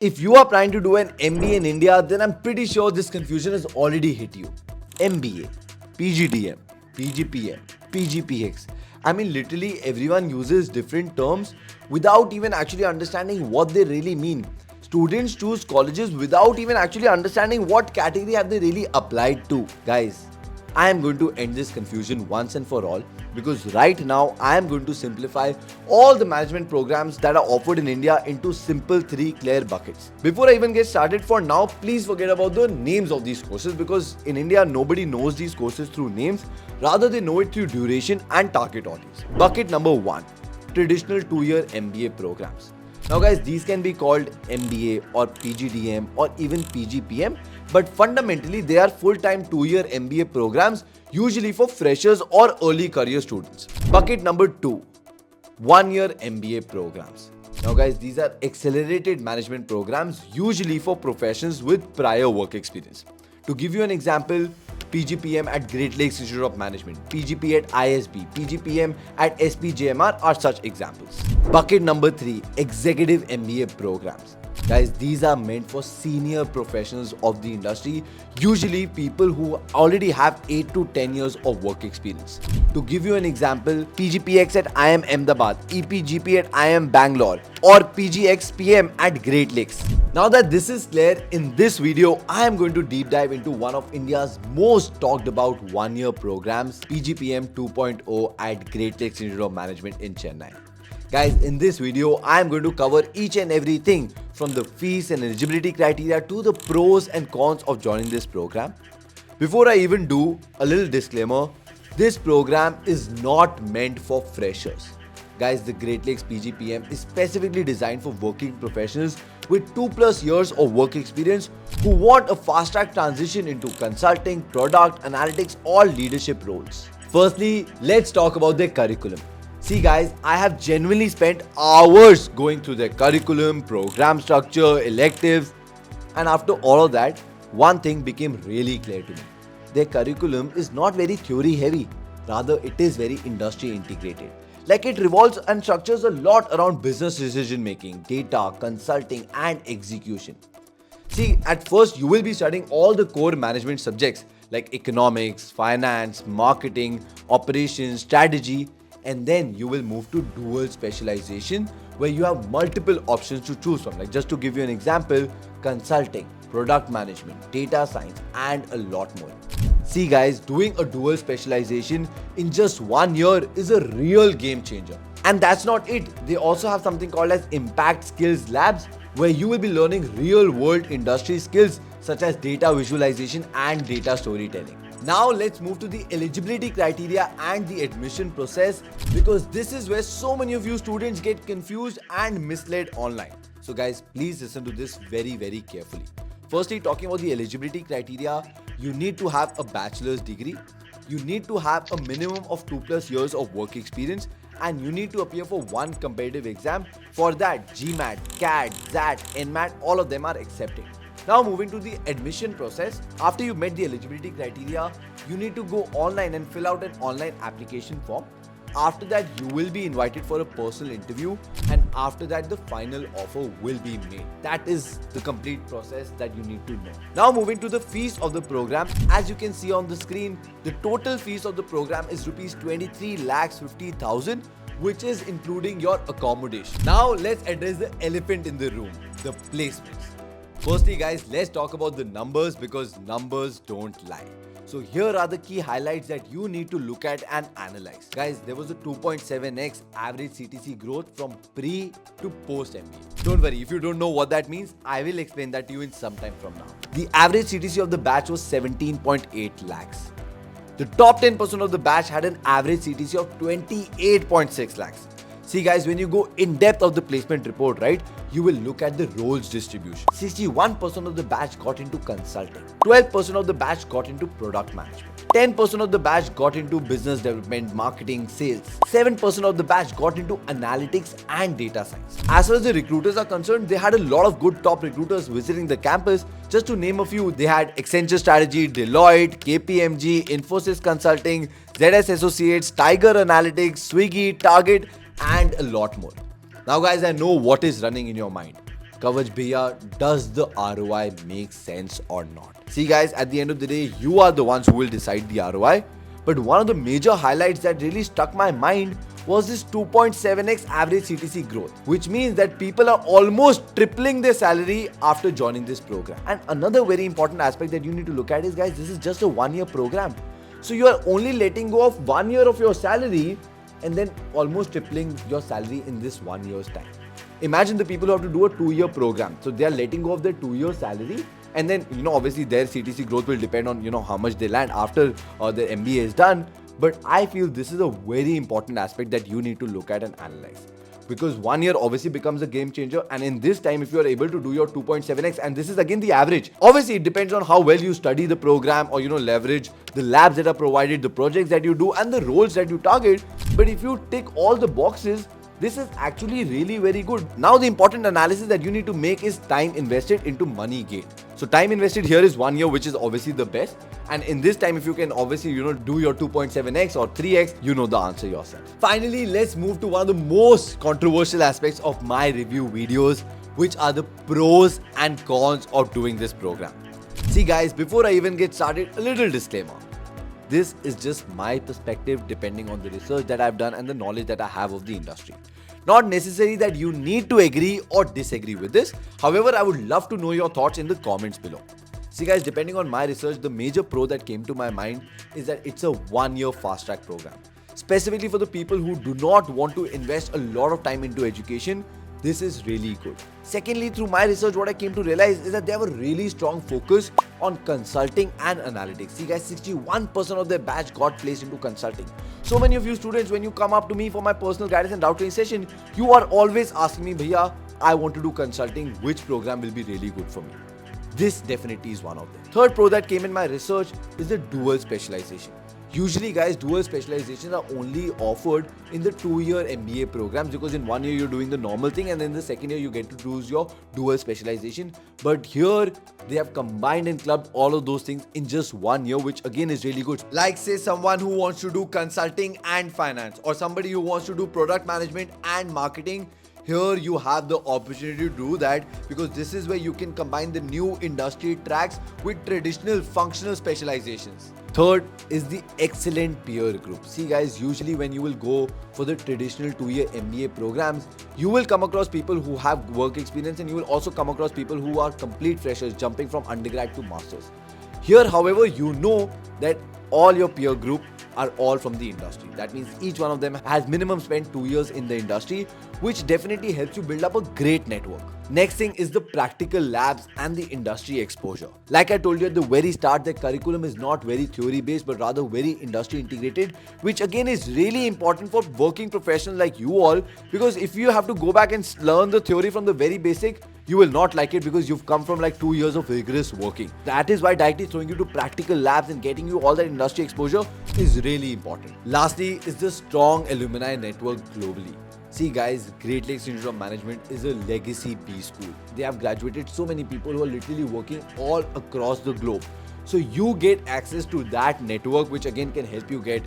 If you are trying to do an MBA in India, then I'm pretty sure this confusion has already hit you. MBA, PGDM, PGPM, PGPX. I mean, literally everyone uses different terms without even actually understanding what they really mean. Students choose colleges without even actually understanding what category have they really applied to. Guys, I am going to end this confusion once and for all because right now I am going to simplify all the management programs that are offered in India into simple three clear buckets. Before I even get started, for now, please forget about the names of these courses because in India nobody knows these courses through names, rather they know it through duration and target audience. Bucket number 1, traditional 2-year MBA programs. Now guys, these can be called MBA or PGDM or even PGPM, but fundamentally they are full-time 2-year MBA programs usually for freshers or early career students. Bucket number 2, 1-year MBA programs. Now guys, these are accelerated management programs usually for professions with prior work experience. To give you an example, PGPM at Great Lakes Institute of Management, PGP at ISB, PGPM at SPJMR are such examples. Bucket number 3, executive MBA programs. Guys, these are meant for senior professionals of the industry, usually people who already have 8 to 10 years of work experience. To give you an example, PGPX at IIM Ahmedabad, EPGP at IIM Bangalore, or PGXPM at Great Lakes. Now that this is clear, in this video, I am going to deep dive into one of India's most talked about 1-year programs, PGPM 2.0 at Great Lakes Institute of Management in Chennai. Guys, in this video, I am going to cover each and everything from the fees and eligibility criteria to the pros and cons of joining this program. Before I even do, a little disclaimer, this program is not meant for freshers. Guys, the Great Lakes PGPM is specifically designed for working professionals with 2+ years of work experience who want a fast-track transition into consulting, product, analytics, or leadership roles. Firstly, let's talk about their curriculum. See guys, I have genuinely spent hours going through their curriculum, program structure, electives, and after all of that, one thing became really clear to me. Their curriculum is not very theory heavy, rather it is very industry integrated. Like it revolves and structures a lot around business decision making, data, consulting and execution. See, at first you will be studying all the core management subjects like economics, finance, marketing, operations, strategy, and then you will move to dual specialization where you have multiple options to choose from. Like just to give you an example, consulting, product management, data science and a lot more. See guys, doing a dual specialization in just 1 year is a real game changer. And that's not it. They also have something called as Impact Skills Labs where you will be learning real world industry skills such as data visualization and data storytelling. Now let's move to the eligibility criteria and the admission process because this is where so many of you students get confused and misled online. So guys, please listen to this very carefully. Firstly, talking about the eligibility criteria, you need to have a bachelor's degree, you need to have a minimum of 2+ years of work experience, and you need to appear for one competitive exam. For that, GMAT, CAT, XAT, NMAT, all of them are accepted. Now moving to the admission process, after you met the eligibility criteria, you need to go online and fill out an online application form. After that, you will be invited for a personal interview and after that, the final offer will be made. That is the complete process that you need to know. Now moving to the fees of the program, as you can see on the screen, the total fees of the program is rupees 23,50,000, which is including your accommodation. Now let's address the elephant in the room, the placements. Firstly guys, let's talk about the numbers because numbers don't lie. So here are the key highlights that you need to look at and analyze. Guys, there was a 2.7x average CTC growth from pre to post MBA. Don't worry, if you don't know what that means, I will explain that to you in some time from now. The average CTC of the batch was 17.8 lakhs. The top 10% of the batch had an average CTC of 28.6 lakhs. See guys, when you go in depth of the placement report, right, you will look at the roles distribution. 61% of the batch got into consulting, 12% of the batch got into product management, 10% of the batch got into business development, marketing, sales, 7% of the batch got into analytics and data science. As far as the recruiters are concerned, they had a lot of good top recruiters visiting the campus. Just to name a few, they had Accenture Strategy, Deloitte, KPMG, Infosys Consulting, ZS Associates, Tiger Analytics, Swiggy, Target, and a lot more. Now guys, I know what is running in your mind. Kavach bhaiya, does the ROI make sense or not? See guys, at the end of the day, you are the ones who will decide the ROI. But one of the major highlights that really stuck my mind was this 2.7x average CTC growth, which means that people are almost tripling their salary after joining this program. And another very important aspect that you need to look at is, guys, this is just a 1-year program. So you are only letting go of 1 year of your salary and then almost tripling your salary in this 1 year's time. Imagine the people who have to do a 2-year program. So they are letting go of their 2-year salary, and then, obviously their CTC growth will depend on, how much they land after their MBA is done. But I feel this is a very important aspect that you need to look at and analyze. Because 1 year obviously becomes a game changer, and in this time, if you are able to do your 2.7x, and this is again the average, obviously it depends on how well you study the program or leverage the labs that are provided, the projects that you do, and the roles that you target. But if you tick all the boxes, this is actually really very good. Now the important analysis that you need to make is time invested into money gained. So time invested here is 1 year, which is obviously the best. And in this time, if you can obviously, do your 2.7x or 3x, you know the answer yourself. Finally, let's move to one of the most controversial aspects of my review videos, which are the pros and cons of doing this program. See guys, before I even get started, a little disclaimer. This is just my perspective depending on the research that I've done and the knowledge that I have of the industry. Not necessary that you need to agree or disagree with this. However, I would love to know your thoughts in the comments below. See guys, depending on my research, the major pro that came to my mind is that it's a 1-year fast track program. Specifically for the people who do not want to invest a lot of time into education, this is really good. Secondly, through my research, what I came to realize is that they have a really strong focus on consulting and analytics. See guys, 61% of their batch got placed into consulting. So many of you students, when you come up to me for my personal guidance and doubt clearing session, you are always asking me, Bhaiya, I want to do consulting, which program will be really good for me? This definitely is one of them. Third pro that came in my research is the dual specialization. Usually guys, dual specializations are only offered in the 2-year MBA programs, because in 1 year you're doing the normal thing and then the second year you get to choose your dual specialization. But here they have combined and clubbed all of those things in just 1 year, which again is really good. Like say someone who wants to do consulting and finance, or somebody who wants to do product management and marketing. Here you have the opportunity to do that, because this is where you can combine the new industry tracks with traditional functional specializations. Third is the excellent peer group. See guys, usually when you will go for the traditional 2-year MBA programs, you will come across people who have work experience, and you will also come across people who are complete freshers jumping from undergrad to masters. Here, however, you know that all your peer group are all from the industry. That means each one of them has minimum spent 2 years in the industry, which definitely helps you build up a great network. Next thing is the practical labs and the industry exposure. Like I told you at the very start, the curriculum is not very theory based, but rather very industry integrated, which again is really important for working professionals like you all, because if you have to go back and learn the theory from the very basic, you will not like it, because you've come from like 2 years of rigorous working. That is why directly throwing you to practical labs and getting you all that industry exposure is really important. Lastly is the strong alumni network globally. See guys, Great Lakes Institute of Management is a legacy B school. They have graduated so many people who are literally working all across the globe. So you get access to that network, which again can help you get,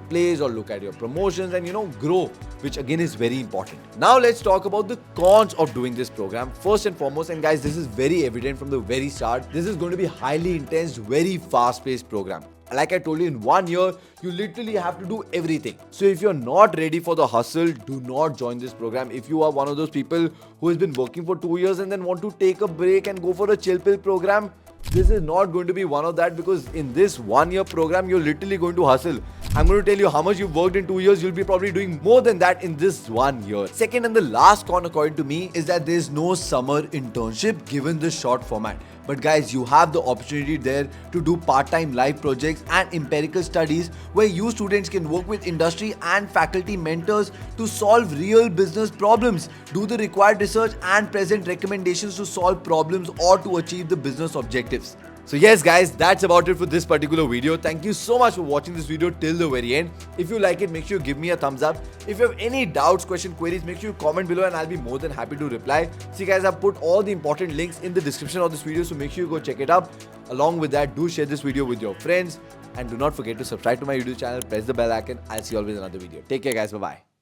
plays or look at your promotions and, grow, which again is very important. Now let's talk about the cons of doing this program. First and foremost, and guys, this is very evident from the very start, this is going to be highly intense, very fast-paced program. Like I told you, in 1 year, you literally have to do everything. So if you're not ready for the hustle, do not join this program. If you are one of those people who has been working for 2 years and then want to take a break and go for a chill pill program, this is not going to be one of that, because in this 1 year program, you're literally going to hustle. I'm going to tell you how much you've worked in 2 years, you'll be probably doing more than that in this 1 year. Second and the last con according to me is that there's no summer internship given this short format. But guys, you have the opportunity there to do part-time live projects and empirical studies where you students can work with industry and faculty mentors to solve real business problems, do the required research and present recommendations to solve problems or to achieve the business objectives. So yes guys, that's about it for this particular video. Thank you so much for watching this video till the very end. If you like it, make sure you give me a thumbs up. If you have any doubts, questions, queries, make sure you comment below and I'll be more than happy to reply. See guys, I've put all the important links in the description of this video, so make sure you go check it out. Along with that, do share this video with your friends and do not forget to subscribe to my YouTube channel, press the bell icon. I'll see you all with another video. Take care guys, bye-bye.